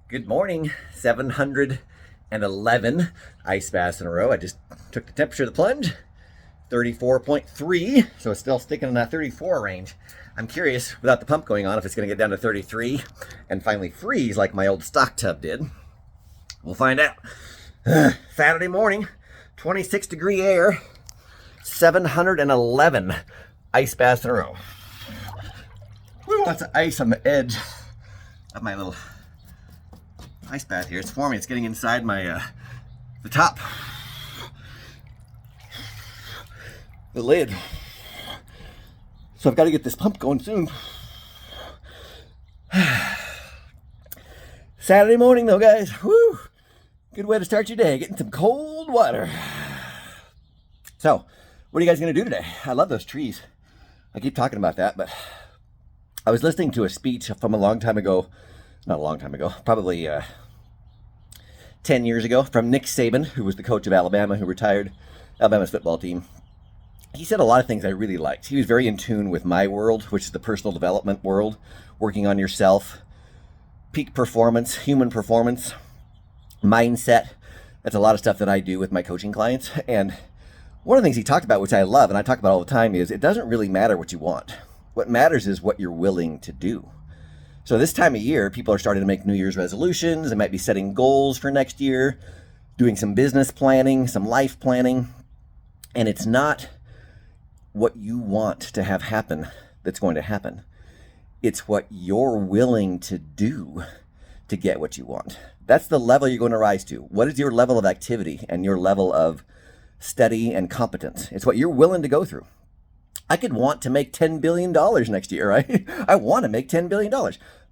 Good morning. 711 ice baths in a row. I just took the temperature of the plunge, 34.3, so it's still sticking in that 34 range. I'm curious, without the pump going on, if it's going to get down to 33 and finally freeze like my old stock tub did. We'll find out. Saturday morning, 26 degree air, 711 ice baths in a row. Lots of ice on the edge of my little ice bath here. It's forming. It's getting inside my the top, the lid. So I've got to get this pump going soon. Saturday morning though, guys. Woo! Good way to start your day. Getting some cold water. So, what are you guys gonna do today? I love those trees. I keep talking about that, but I was listening to a speech from a long time ago. Not a long time ago, probably 10 years ago, from Nick Saban, who was the coach of Alabama, who retired Alabama's football team. He said a lot of things I really liked. He was very in tune with my world, which is the personal development world, working on yourself, peak performance, human performance, mindset. That's a lot of stuff that I do with my coaching clients. And one of the things he talked about, which I love, and I talk about all the time, is it doesn't really matter what you want. What matters is what you're willing to do. So this time of year, people are starting to make New Year's resolutions. They might be setting goals for next year, doing some business planning, some life planning. And it's not what you want to have happen that's going to happen. It's what you're willing to do to get what you want. That's the level you're going to rise to. What is your level of activity and your level of study and competence? It's what you're willing to go through. I could want to make $10 billion next year, right? I want to make $10 billion.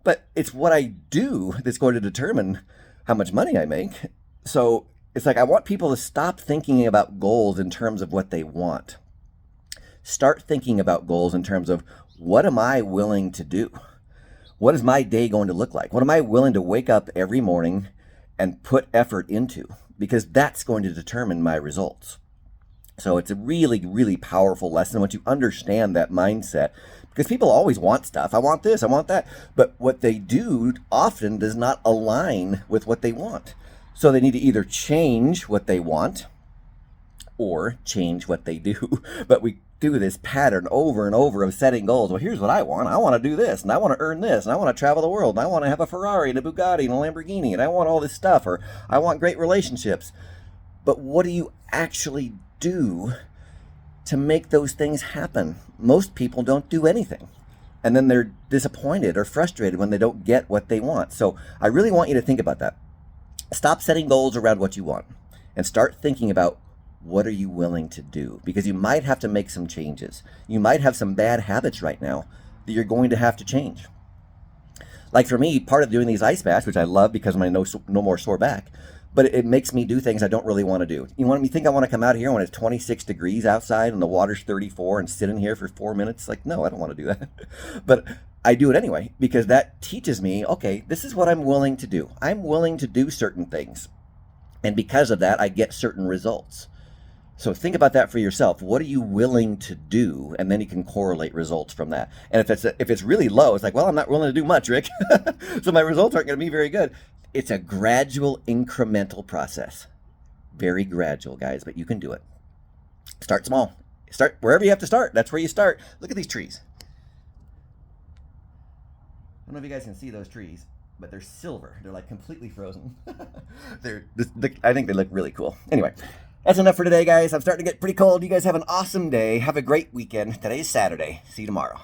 But it's what I do that's going to determine how much money I make. So it's like I want people to stop thinking about goals in terms of what they want. Start thinking about goals in terms of what am I willing to do? What is my day going to look like? What am I willing to wake up every morning and put effort into? Because that's going to determine my results. So it's a really, really powerful lesson once you understand that mindset, because people always want stuff. I want this, I want that. But what they do often does not align with what they want. So they need to either change what they want or change what they do. But we do this pattern over and over of setting goals. Well, here's what I want. I want to do this, and I want to earn this, and I want to travel the world, and I want to have a Ferrari and a Bugatti and a Lamborghini, and I want all this stuff, or I want great relationships. But what do you actually do to make those things happen? Most people don't do anything. And then they're disappointed or frustrated when they don't get what they want. So I really want you to think about that. Stop setting goals around what you want and start thinking about what are you willing to do? Because you might have to make some changes. You might have some bad habits right now that you're going to have to change. Like for me, part of doing these ice baths, which I love because of my no more sore back, but it makes me do things I don't really want to do. You want me to think I want to come out here when it's 26 degrees outside and the water's 34 and sit in here for 4 minutes? Like, no, I don't want to do that. But I do it anyway because that teaches me, okay, this is what I'm willing to do. I'm willing to do certain things. And because of that, I get certain results. So think about that for yourself. What are you willing to do? And then you can correlate results from that. And if it's really low, it's like, well, I'm not willing to do much, Rick. So my results aren't going to be very good. It's a gradual, incremental process. Very gradual, guys, but you can do it. Start small. Start wherever you have to start. That's where you start. Look at these trees. I don't know if you guys can see those trees, but they're silver. They're like completely frozen. I think they look really cool. Anyway, that's enough for today, guys. I'm starting to get pretty cold. You guys have an awesome day. Have a great weekend. Today's Saturday. See you tomorrow.